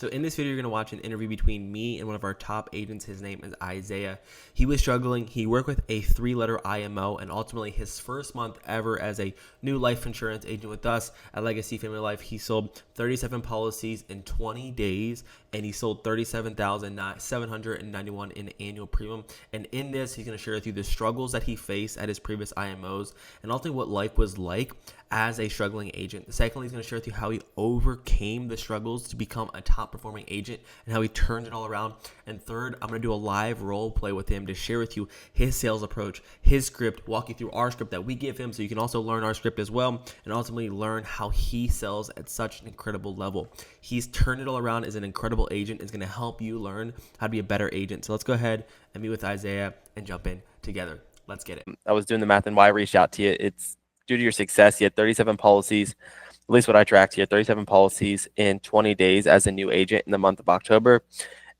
So in this video, you're going to watch an interview between me and one of our top agents. His name is Isaiah. He was struggling. He worked with a 3-letter IMO, and ultimately his first month ever as a new life insurance agent with us at Legacy Family Life, he sold 37 policies in 20 days, and he sold $37,791 in annual premium. And in this, he's going to share with you the struggles that he faced at his previous IMOs and ultimately what life was like as a struggling agent. Secondly, he's going to share with you how he overcame the struggles to become a top performing agent and how he turned it all around. And third, I'm going to do a live role play with him to share with you his sales approach, his script, walk you through our script that we give him so you can also learn our script as well and ultimately learn how he sells at such an incredible level. He's turned it all around as an incredible agent. Is going to help you learn how to be a better agent. So let's go ahead and meet with Isaiah and jump in together. Let's get it. I was doing the math and why I reached out to you. It's due to your success. You had 37 policies, at least what I tracked here, 37 policies in 20 days as a new agent in the month of October.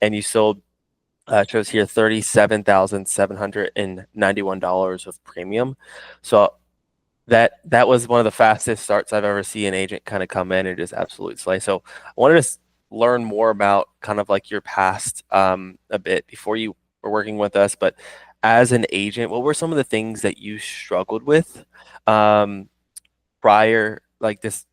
And you sold, shows here, $37,791 of premium. So that was one of the fastest starts I've ever seen an agent kind of come in and just absolutely slay. So I wanted to learn more about kind of like your past a bit before you were working with us, but as an agent, what were some of the things that you struggled with prior, like this,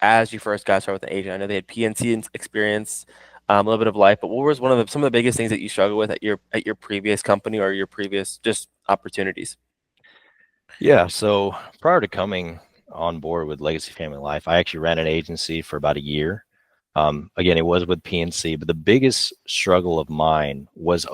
as you first got started with an agent? I know they had PNC experience, a little bit of life, but what was some of the biggest things that you struggled with at your previous company or your previous just opportunities? Yeah, so prior to coming on board with Legacy Family Life, I actually ran an agency for about a year. Again, it was with PNC, but the biggest struggle of mine was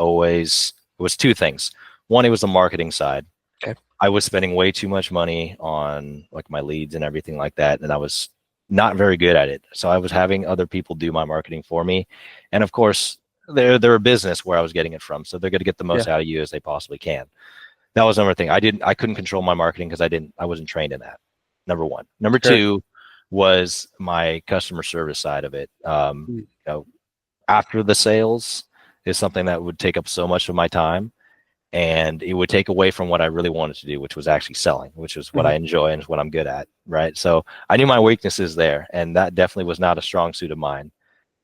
two things. One, it was the marketing side. Okay. I was spending way too much money on like my leads and everything like that, and I was not very good at it. So I was having other people do my marketing for me, and of course, they're a business where I was getting it from, so they're going to get the most out of you as they possibly can. That was another thing. I couldn't control my marketing because I wasn't trained in that. Number one. Number two was my customer service side of it. After the sales is something that would take up so much of my time, and it would take away from what I really wanted to do, which was actually selling, which is what I enjoy and is what I'm good at, right? So I knew my weaknesses there, and that definitely was not a strong suit of mine.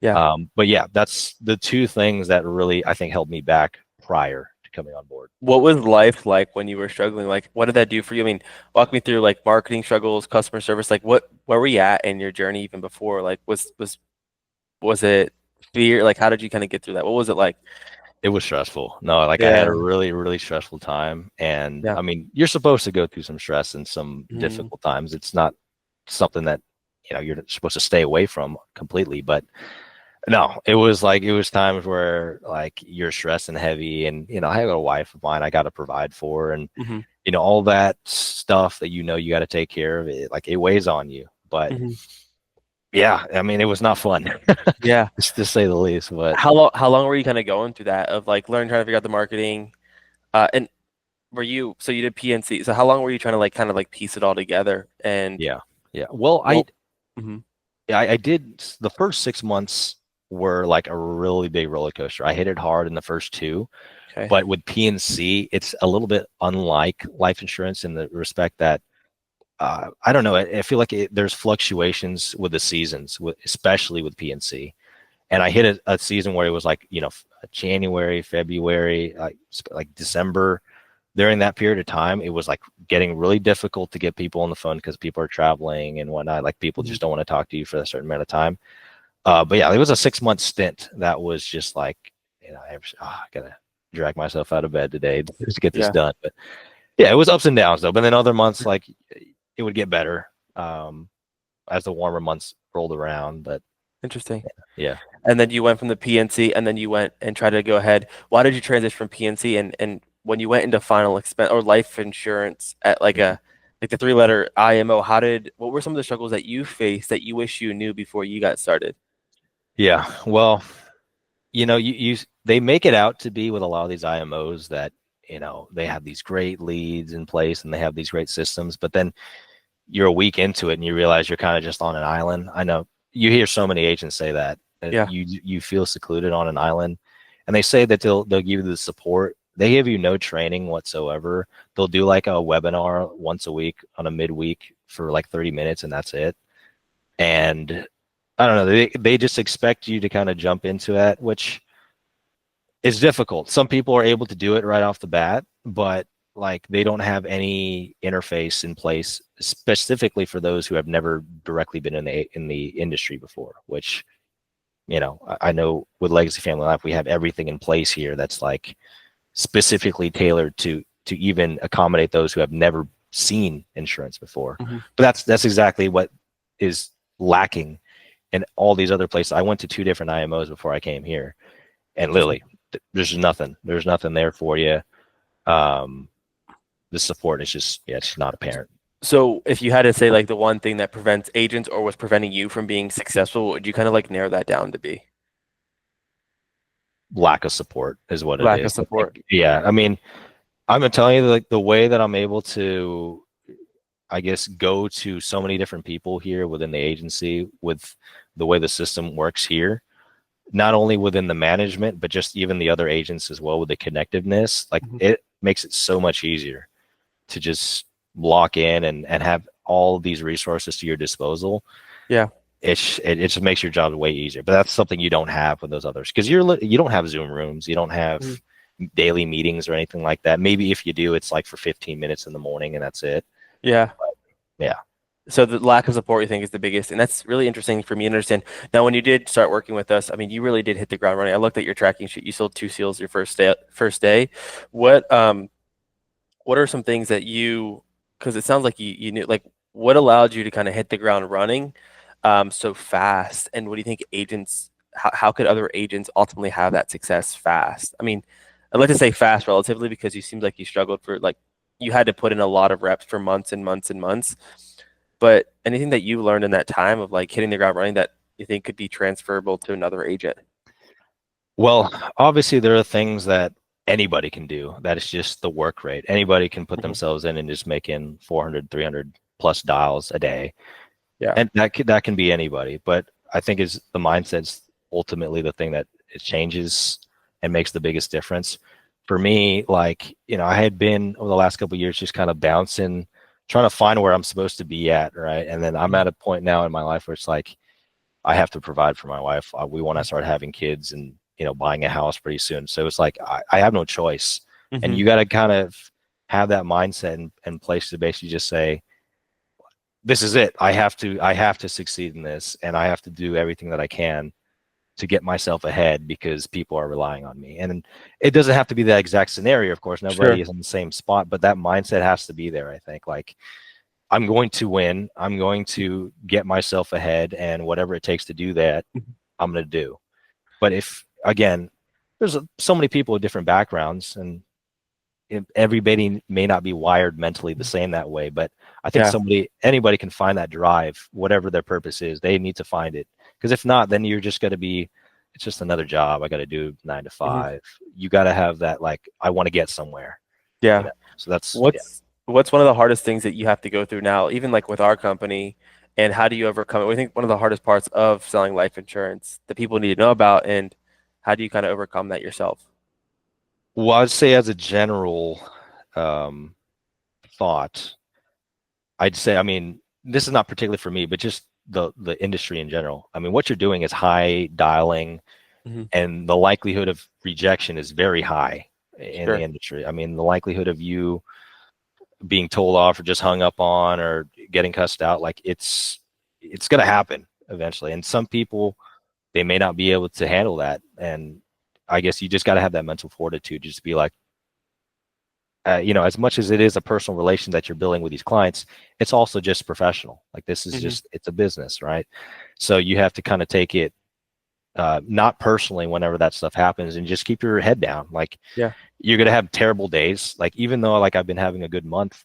Yeah. But yeah, that's the two things that really, I think, held me back prior to coming on board. What was life like when you were struggling? Like, what did that do for you? I mean, walk me through like marketing struggles, customer service. Like, where were you at in your journey even before? Like, was it fear? Like, how did you kind of get through that? What was it like? It was stressful. No, I had a really, really stressful time. And I mean, you're supposed to go through some stress and some difficult times. It's not something that, you're supposed to stay away from completely. But no, it was times where like you're stressed and heavy, and I have a wife of mine I got to provide for, and all that stuff that you got to take care of. It like it weighs on you. But yeah, I mean, it was not fun. Yeah, just to say the least. But how long were you kind of going through that of like trying to figure out the marketing, and you did PNC? So how long were you trying to kind of piece it all together? And yeah. Well, I did. The first 6 months were like a really big roller coaster. I hit it hard in the first 2, but with PNC, it's a little bit unlike life insurance in the respect that I don't know. I feel like there's fluctuations with the seasons, especially with PNC. And I hit a season where it was like, January, February, like December. During that period of time, it was like getting really difficult to get people on the phone because people are traveling and whatnot. Like people just don't want to talk to you for a certain amount of time. But yeah, it was a 6-month stint that was just like, I gotta drag myself out of bed today just to get this done. But yeah, it was ups and downs though. But then other months, like it would get better as the warmer months rolled around. But interesting. Yeah. And then you went from the PNC, and then you went and tried to go ahead. Why did you transition from PNC? And when you went into final expense or life insurance at like the 3-letter IMO, what were some of the struggles that you faced that you wish you knew before you got started? Yeah, well, they make it out to be with a lot of these IMOs that they have these great leads in place and they have these great systems, but then you're a week into it and you realize you're kind of just on an island. I know you hear so many agents say that you feel secluded on an island, and they say that they'll give you the support. They give you no training whatsoever. They'll do like a webinar once a week on a midweek for like 30 minutes, and that's it. And I don't know. They just expect you to kind of jump into that, which is difficult. Some people are able to do it right off the bat, but like they don't have any interface in place specifically for those who have never directly been in the industry before, which, you know, I know with Legacy Family Life, we have everything in place here that's like specifically tailored to even accommodate those who have never seen insurance before. Mm-hmm. But that's exactly what is lacking in all these other places. I went to 2 different IMOs before I came here, and literally there's nothing there for you. The support is just, it's not apparent. So if you had to say like the one thing that prevents agents or was preventing you from being successful, would you kind of like narrow that down to be? Lack of support is what it is. Lack of support. Yeah. I mean, I'm gonna tell you, like, the way that I'm able to, I guess, go to so many different people here within the agency with the way the system works here, not only within the management, but just even the other agents as well, with the connectiveness, like it makes it so much easier to just lock in and have all these resources to your disposal. Yeah. It just makes your job way easier. But that's something you don't have with those others, because you don't have Zoom rooms, you don't have daily meetings or anything like that. Maybe if you do, it's like for 15 minutes in the morning and that's it. Yeah. But, yeah. So the lack of support, you think, is the biggest, and that's really interesting for me to understand. Now, when you did start working with us, I mean, you really did hit the ground running. I looked at your tracking sheet. You sold 2 seals your first day. What are some things that because it sounds like you knew, like, what allowed you to kind of hit the ground running so fast? And what do you think how could other agents ultimately have that success fast? I mean, I'd like to say fast relatively, because you seemed like you struggled you had to put in a lot of reps for months and months and months. But anything that you learned in that time of like hitting the ground running that you think could be transferable to another agent? Well, obviously there are things that anybody can do. That is just the work rate. Anybody can put themselves in and just make in 400, 300 plus dials a day. Yeah. And that can be anybody. But I think the mindset's ultimately the thing that it changes and makes the biggest difference. For me, like, you know, I had been over the last couple of years just kind of bouncing, trying to find where I'm supposed to be at, right? And then I'm at a point now in my life where it's like, I have to provide for my wife. We want to start having kids and, you know, buying a house pretty soon. So it's like, I have no choice. And you got to kind of have that mindset and place to basically just say, this is it. I have to succeed in this, and I have to do everything that I can to get myself ahead because people are relying on me. And it doesn't have to be that exact scenario. Of course, nobody is in the same spot, but that mindset has to be there. I think, like, I'm going to win. I'm going to get myself ahead, and whatever it takes to do that, I'm going to do. But again, there's so many people with different backgrounds, and everybody may not be wired mentally the same that way. But I think anybody can find that drive, whatever their purpose is. They need to find it, because if not, then you're just going to be, it's just another job I got to do 9 to 5. You got to have that, like, I want to get somewhere. Yeah. You know? So that's what's one of the hardest things that you have to go through now, even like with our company, and how do you overcome it? What do you think one of the hardest parts of selling life insurance that people need to know about, and how do you kind of overcome that yourself? Well, I'd say as a general thought, I'd say, I mean, this is not particularly for me, but just the industry in general. I mean, what you're doing is high dialing, and the likelihood of rejection is very high in the industry. I mean, the likelihood of you being told off or just hung up on or getting cussed out, like, it's going to happen eventually. And some people, they may not be able to handle that. And I guess you just got to have that mental fortitude, just be like, you know, as much as it is a personal relation that you're building with these clients, it's also just professional. Like, this is just, it's a business, right? So you have to kind of take it not personally whenever that stuff happens, and just keep your head down. Like, you're going to have terrible days. Like, even though, like, I've been having a good month,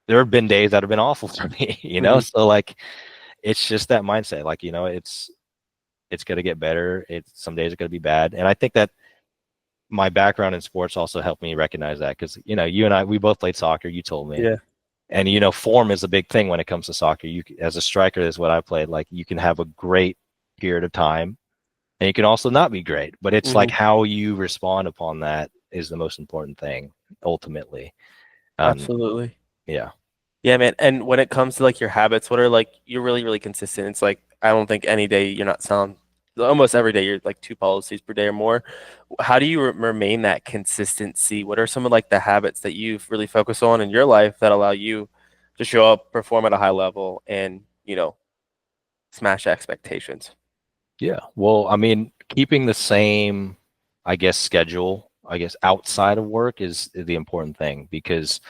there have been days that have been awful for me, you know? So, like, it's just that mindset. Like, you know, it's going to get better. Some days are going to be bad. And I think that my background in sports also helped me recognize that, because, you know, you and I, we both played soccer. You told me. Yeah. And, you know, form is a big thing when it comes to soccer. You, as a striker, is what I played. Like, you can have a great period of time, and you can also not be great. But it's like how you respond upon that is the most important thing, ultimately. Absolutely. Yeah. Yeah, man. And when it comes to like your habits, what are, like, you're really, really consistent. It's like, I don't think any day you're not selling. Almost every day you're like 2 policies per day or more. How do you remain that consistency? What are some of like the habits that you've really focused on in your life that allow you to show up, perform at a high level, and smash expectations? Yeah. Well, I mean, keeping the same, I guess, schedule, I guess, outside of work is the important thing, because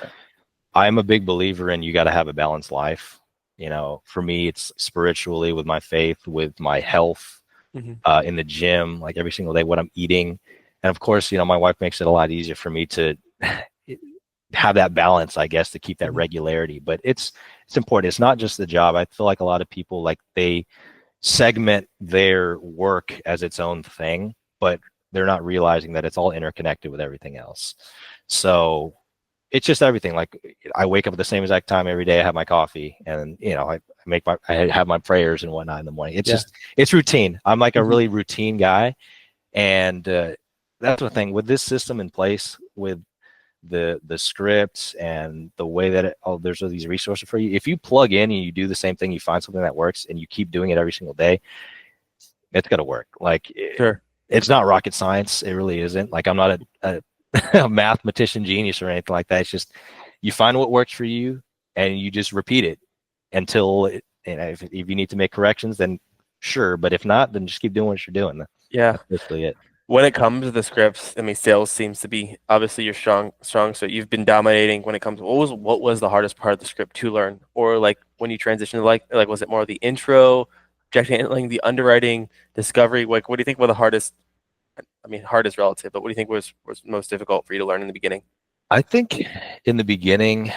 I'm a big believer in you got to have a balanced life. For me, it's spiritually, with my faith, with my health, in the gym, like every single day, what I'm eating. And of course, my wife makes it a lot easier for me to have that balance, I guess, to keep that regularity. But it's important. It's not just the job. I feel like a lot of people, like, they segment their work as its own thing, but they're not realizing that it's all interconnected with everything else. So it's just everything. Like, I wake up at the same exact time every day. I have my coffee, and I have my prayers and whatnot in the morning. It's it's routine. I'm like a really routine guy, and that's the thing with this system in place, with the scripts and the way that there's all these resources for you. If you plug in and you do the same thing, you find something that works, and you keep doing it every single day, it's gonna work. Like, Sure. It's not rocket science. It really isn't. Like, I'm not a mathematician genius or anything like that. It's just, you find what works for you and you just repeat it until if you need to make corrections, then sure. But if not, then just keep doing what you're doing. Yeah. That's basically it. When it comes to the scripts, I mean, sales seems to be obviously you're strong. So you've been dominating when it comes. What was the hardest part of the script to learn, or like when you transitioned to like was it more the intro, objection handling, the underwriting, discovery? Like, what do you think were the hardest? I mean, hard is relative, but what do you think was most difficult for you to learn in the beginning? I think in the beginning,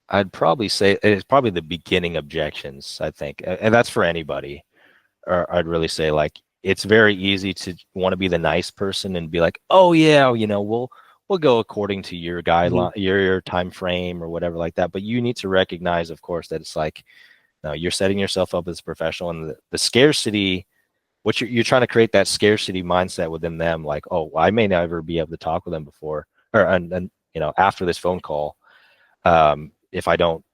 I'd probably say it's probably the beginning objections. I think, and that's for anybody. Or I'd really say, like, it's very easy to want to be the nice person and be like, oh yeah, we'll go according to your guideline, your time frame or whatever like that. But you need to recognize, of course, that it's like, no, you're setting yourself up as a professional, and the scarcity, what you're trying to create that scarcity mindset within them. Like, oh, I may never be able to talk with them before, or and after this phone call, if I don't,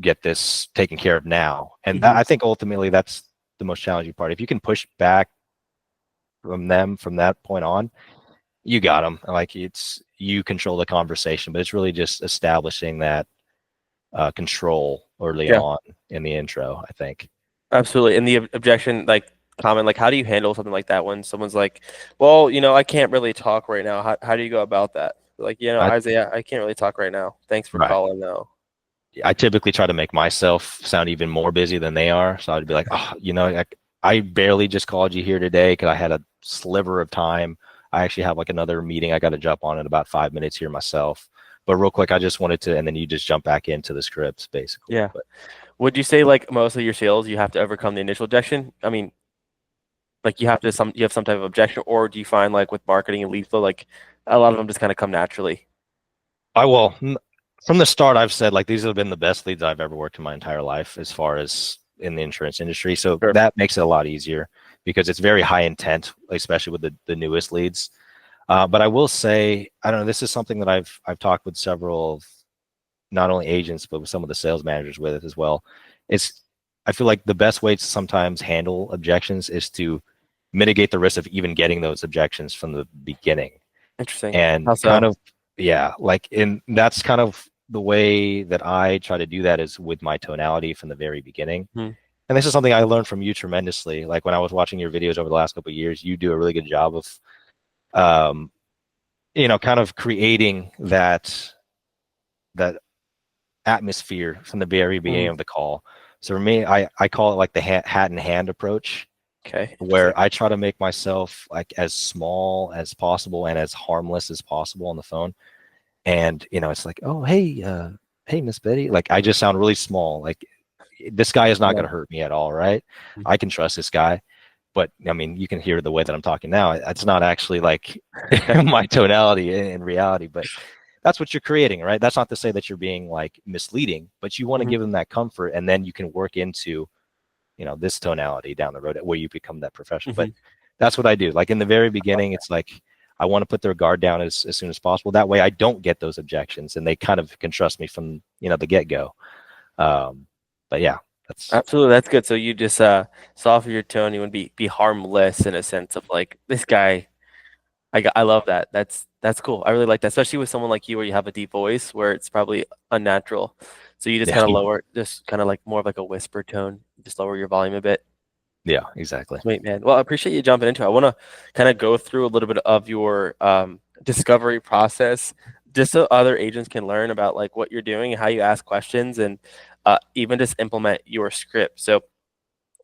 get this taken care of now. And I think ultimately that's the most challenging part. If you can push back from them from that point on, you got them. Like, you control the conversation, but it's really just establishing that control early on in the intro, I think. Absolutely. And the objection, like, comment, like, how do you handle something like that when someone's like, well, I can't really talk right now. How do you go about that? Like, Isaiah, I can't really talk right now. Thanks for calling though. I typically try to make myself sound even more busy than they are. So I'd be like, I barely just called you here today because I had a sliver of time. I actually have like another meeting I got to jump on in about 5 minutes here myself. But real quick, I just wanted to, and then you just jump back into the scripts, basically. Yeah. But would you say, like, most of your sales, you have to overcome the initial objection? I mean, like, you have some type of objection, or do you find, like, with marketing and lead flow, like, a lot of them just kind of come naturally? From the start, I've said, like, these have been the best leads I've ever worked in my entire life as far as in the insurance industry. So that makes it a lot easier because it's very high intent, especially with the newest leads. But I will say, I don't know, this is something that I've talked with several of not only agents, but with some of the sales managers with it as well. I feel like the best way to sometimes handle objections is to mitigate the risk of even getting those objections from the beginning. Interesting. And kind of, and that's kind of the way that I try to do that, is with my tonality from the very beginning. And this is something I learned from you tremendously. Like, when I was watching your videos over the last couple of years, you do a really good job of, kind of creating that atmosphere from the very beginning of the call. So for me, I call it like the hat in hand approach. Okay. Where I try to make myself like as small as possible and as harmless as possible on the phone. And, it's like, oh, hey, Miss Betty. Like, I just sound really small. Like, this guy is not going to hurt me at all, right? I can trust this guy. But, I mean, you can hear the way that I'm talking now. It's not actually like my tonality in reality, but that's what you're creating, right? That's not to say that you're being like misleading, but you want to give them that comfort, and then you can work into, this tonality down the road where you become that professional. But that's what I do. Like, in the very beginning, it's like, I want to put their guard down as soon as possible. That way I don't get those objections, and they kind of can trust me from, the get-go. But yeah, That's Absolutely, that's good. So you just soften your tone. You want to be harmless in a sense of like this guy. I love that. That's cool. I really like that, especially with someone like you where you have a deep voice where it's probably unnatural. So you just yeah, kind of lower, just kind of like more of like a whisper tone. Just lower your volume a bit. yeah, exactly. Sweet, man. Well, I appreciate you jumping into it. I want to kind of go through a little bit of your discovery process, just so other agents can learn about like what you're doing and how you ask questions, and even just implement your script. So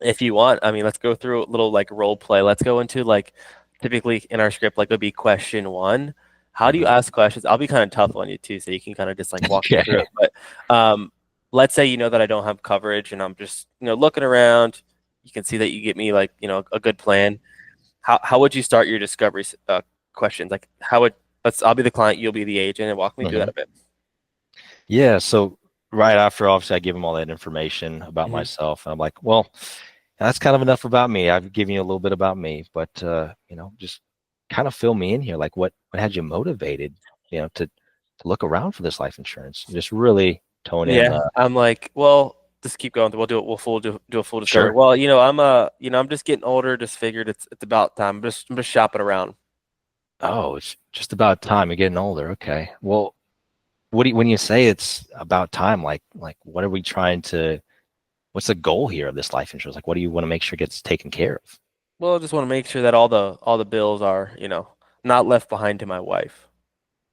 if you want, I mean, let's go through a little like role play. Let's go into like typically in our script, like it would be question one. How do you Mhm. ask questions? I'll be kind of tough on you too, so you can kind of just like walk me through Okay. it. But let's say you know that I don't have coverage and I'm just looking around. You can see that you get me like a good plan. How would you start your discovery questions? Like how would I'll be the client, you'll be the agent, and walk me through that Mhm. a bit. Yeah. So right after, obviously, I give them all that information about Hmm. myself, and I'm like, well, that's kind of enough about me. I've given you a little bit about me, but just kind of fill me in here. Like, what had you motivated, to look around for this life insurance? Just really tone in. Yeah, I'm like, well, just keep going. We'll do it. Do a full discovery. Sure. Well, I'm just getting older. Just figured it's about time. I'm just shopping around. Oh, it's just about time. You're getting older. Okay. Well, when you say it's about time, like what are we trying to? What's the goal here of this life insurance? Like, what do you want to make sure gets taken care of? Well, I just want to make sure that all the bills are not left behind to my wife.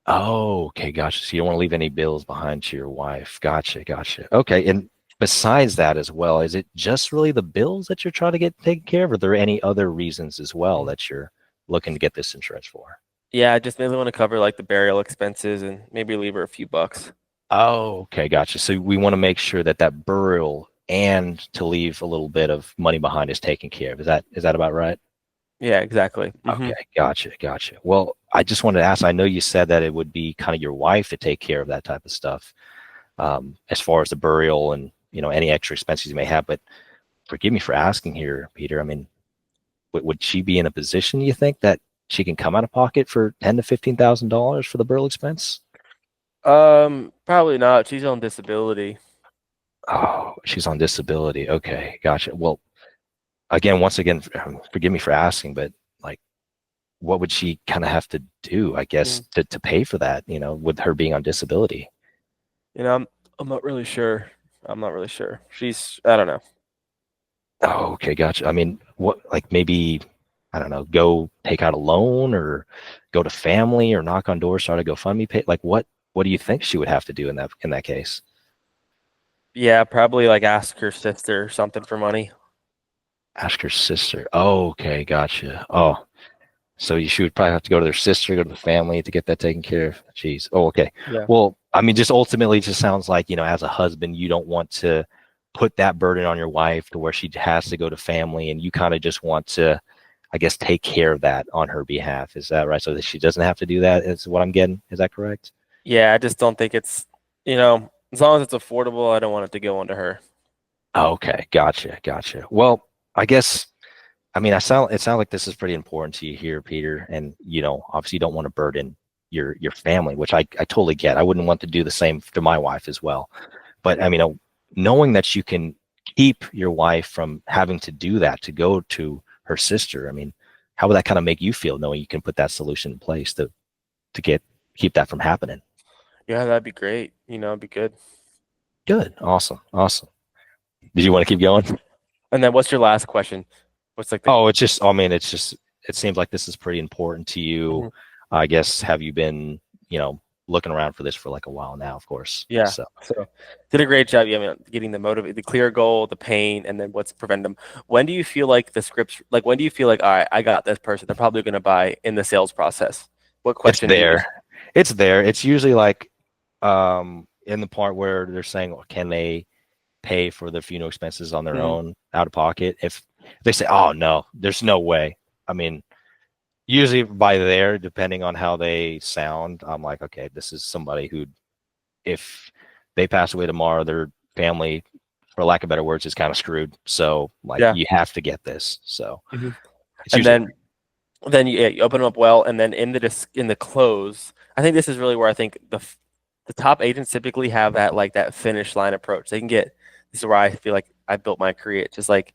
Oh, okay, gotcha. So you don't want to leave any bills behind to your wife. Gotcha, gotcha. Okay, and besides that as well, is it just really the bills that you're trying to get taken care of? Or are there any other reasons as well that you're looking to get this insurance for? Yeah, I just mainly want to cover like the burial expenses and maybe leave her a few bucks. Oh, okay, gotcha. So we want to make sure that that burial and to leave a little bit of money behind is taken care of. Is that about right? Yeah, exactly. Okay, gotcha, gotcha. Well, I just wanted to ask, I know you said that it would be kind of your wife to take care of that type of stuff, as far as the burial and, any extra expenses you may have, but forgive me for asking here, Peter. I mean, would she be in a position, you think, that she can come out of pocket for $10,000 to $15,000 for the burial expense? Probably not. She's on disability. Oh, she's on disability. Okay, gotcha. Well, once again, forgive me for asking, but like, what would she kind of have to do, I guess, Mm. to pay for that, with her being on disability? I'm not really sure. I'm not really sure. I don't know. Oh, okay, gotcha. I mean, what, like maybe, I don't know, go take out a loan or go to family or knock on doors, start a GoFundMe page? Like, what do you think she would have to do in that case? Yeah, probably like ask her sister or something for money. Ask her sister. Oh, okay, gotcha. Oh, so she would probably have to go to their sister, go to the family to get that taken care of. Jeez. Oh, okay. Yeah. Well, I mean, just ultimately, it just sounds like, as a husband, you don't want to put that burden on your wife to where she has to go to family, and you kind of just want to, I guess, take care of that on her behalf. Is that right? So that she doesn't have to do that, is what I'm getting. Is that correct? Yeah, I just don't think as long as it's affordable, I don't want it to go onto her. Okay, gotcha, gotcha. Well, I guess, I mean, it sounds like this is pretty important to you here, Peter, and obviously you don't want to burden your family, which I totally get. I wouldn't want to do the same to my wife as well. But I mean, knowing that you can keep your wife from having to do that, to go to her sister, I mean, how would that kind of make you feel, knowing you can put that solution in place to keep that from happening? Yeah, that'd be great. It'd be good. Good, awesome, awesome. Did you want to keep going? And then what's your last question? What's like the Oh, it's just, I mean, it seems like this is pretty important to you. Mhm. I guess, have you been, looking around for this for like a while now, of course. Yeah. So, So did a great job. Yeah, I mean, getting the clear goal, the pain, and then what's preventing them. When do you feel like the scripts like when do you feel like, all right, I got this person. They're probably gonna buy in the sales process. What it's question do you there. It's there. It's usually like, in the part where they're saying, well, can they pay for their funeral expenses on their Mhm. own out of pocket? If they say, oh no, there's no way. I mean, usually by there, depending on how they sound, I'm like, okay, this is somebody who, if they pass away tomorrow, their family, for lack of better words, is kind of screwed. So like, Yeah. you have to get this. So Mhm. it's And usually, then you open them up well, and then in the close, I think this is really where I think the top agents typically have that finish line approach. They can get this is where I feel like I built my career. It's just like,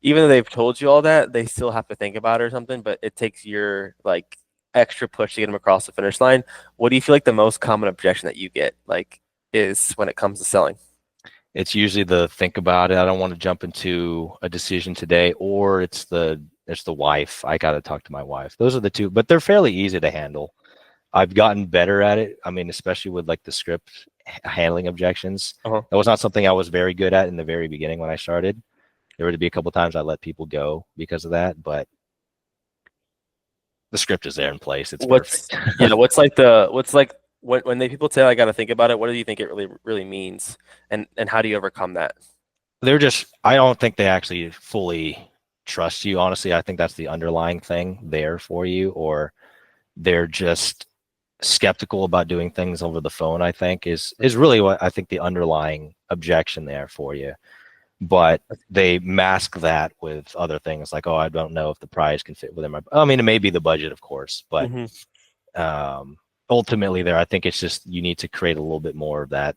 even though they've told you all that, they still have to think about it or something, but it takes your like extra push to get them across the finish line. What do you feel like the most common objection that you get like is when it comes to selling? It's usually the think about it. I don't want to jump into a decision today, or it's the wife. I got to talk to my wife. Those are the two, but they're fairly easy to handle. I've gotten better at it. I mean, especially with like the script handling objections. Uh-huh. That was not something I was very good at in the very beginning when I started. There would be a couple times I let people go because of that, but the script is there in place. It's perfect. What's like when people say I got to think about it, what do you think it really means, and how do you overcome that? I don't think they actually fully trust you. Honestly, I think that's the underlying thing there for you, or they're just skeptical about doing things over the phone. I think is really what I think the underlying objection there for you. But they mask that with other things like, oh, I don't know if the price can fit within my. I mean, it may be the budget, of course, but ultimately, there, I think it's just you need to create a little bit more of that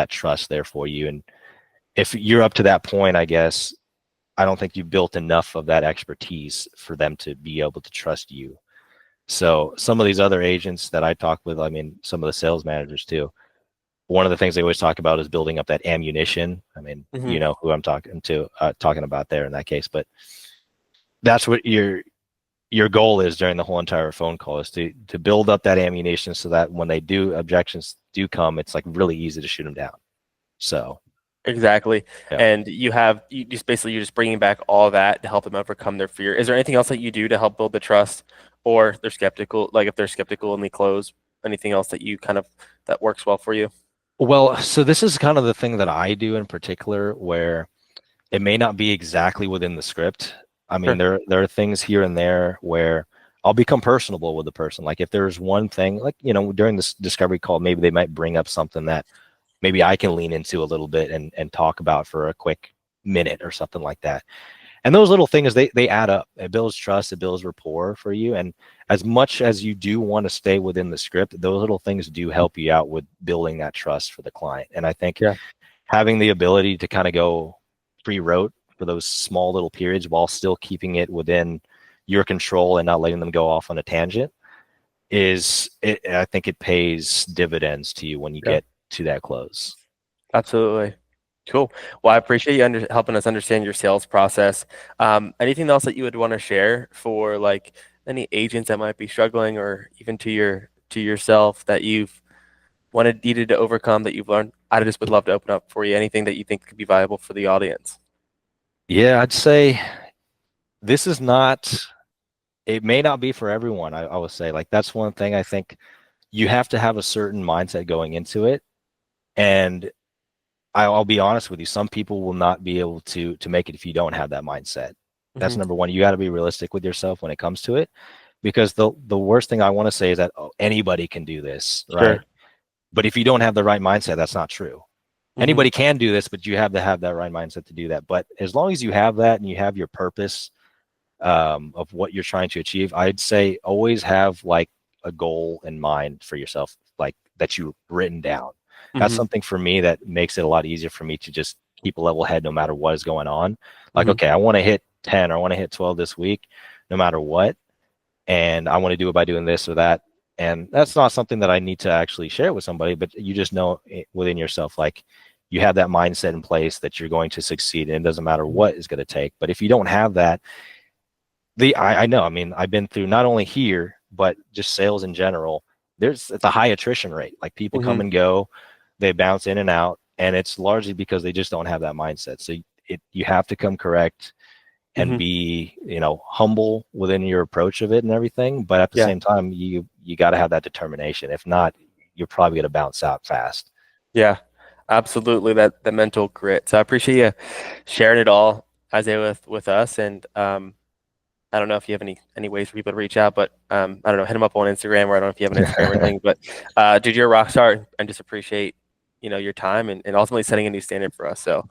trust there for you. And if you're up to that point, I guess I don't think you've built enough of that expertise for them to be able to trust you. So some of these other agents that I talk with, I mean, some of the sales managers too. One of the things they always talk about is building up that ammunition. I mean, you know who I'm talking about there in that case, but that's what your goal is during the whole entire phone call is to build up that ammunition so that when objections do come, it's like really easy to shoot them down. So exactly. Yeah. And you're just bringing back all that to help them overcome their fear. Is there anything else that you do to help build the trust, or they're skeptical? Like if they're skeptical and they close, anything else that you that works well for you? Well, so this is kind of the thing that I do in particular, where it may not be exactly within the script. I mean, there are things here and there where I'll become personable with the person. Like if there's one thing, like, during this discovery call, maybe they might bring up something that maybe I can lean into a little bit and talk about for a quick minute or something like that. And those little things, they add up. It builds trust, it builds rapport for you. And as much as you do want to stay within the script, those little things do help you out with building that trust for the client. And I think having the ability to kind of go free rote for those small little periods while still keeping it within your control and not letting them go off on a tangent I think it pays dividends to you when you get to that close. Absolutely. Cool. Well, I appreciate you helping us understand your sales process. Anything else that you would want to share for like any agents that might be struggling, or even to yourself that you've needed to overcome, that you've learned? I just would love to open up for you. Anything that you think could be valuable for the audience? Yeah, I'd say this is it may not be for everyone. I would say, like, that's one thing I think you have to have a certain mindset going into it. And I'll be honest with you, some people will not be able to make it if you don't have that mindset. That's number one. You got to be realistic with yourself when it comes to it, because the worst thing I want to say is that anybody can do this, right? But if you don't have the right mindset, that's not true. Anybody can do this, but you have to have that right mindset to do that. But as long as you have that and you have your purpose of what you're trying to achieve, I'd say always have like a goal in mind for yourself, like that you've written down. That's something for me that makes it a lot easier for me to just keep a level head no matter what is going on. Like, okay, I want to hit 10 or I want to hit 12 this week, no matter what. And I want to do it by doing this or that. And that's not something that I need to actually share with somebody, but you just know within yourself, like you have that mindset in place that you're going to succeed, and it doesn't matter what it's going to take. But if you don't have that, I know, I mean, I've been through not only here, but just sales in general. It's a high attrition rate. Like people come and go, they bounce in and out, and it's largely because they just don't have that mindset. So you have to come correct and be, humble within your approach of it and everything. But at the same time, you got to have that determination. If not, you're probably going to bounce out fast. Yeah, absolutely. The mental grit. So I appreciate you sharing it all, Isaiah, with us. And I don't know if you have any ways for people to reach out, but I don't know, hit them up on Instagram, or I don't know if you have an Instagram or anything. But dude, you're a rock star, and just appreciate your time and ultimately setting a new standard for us. So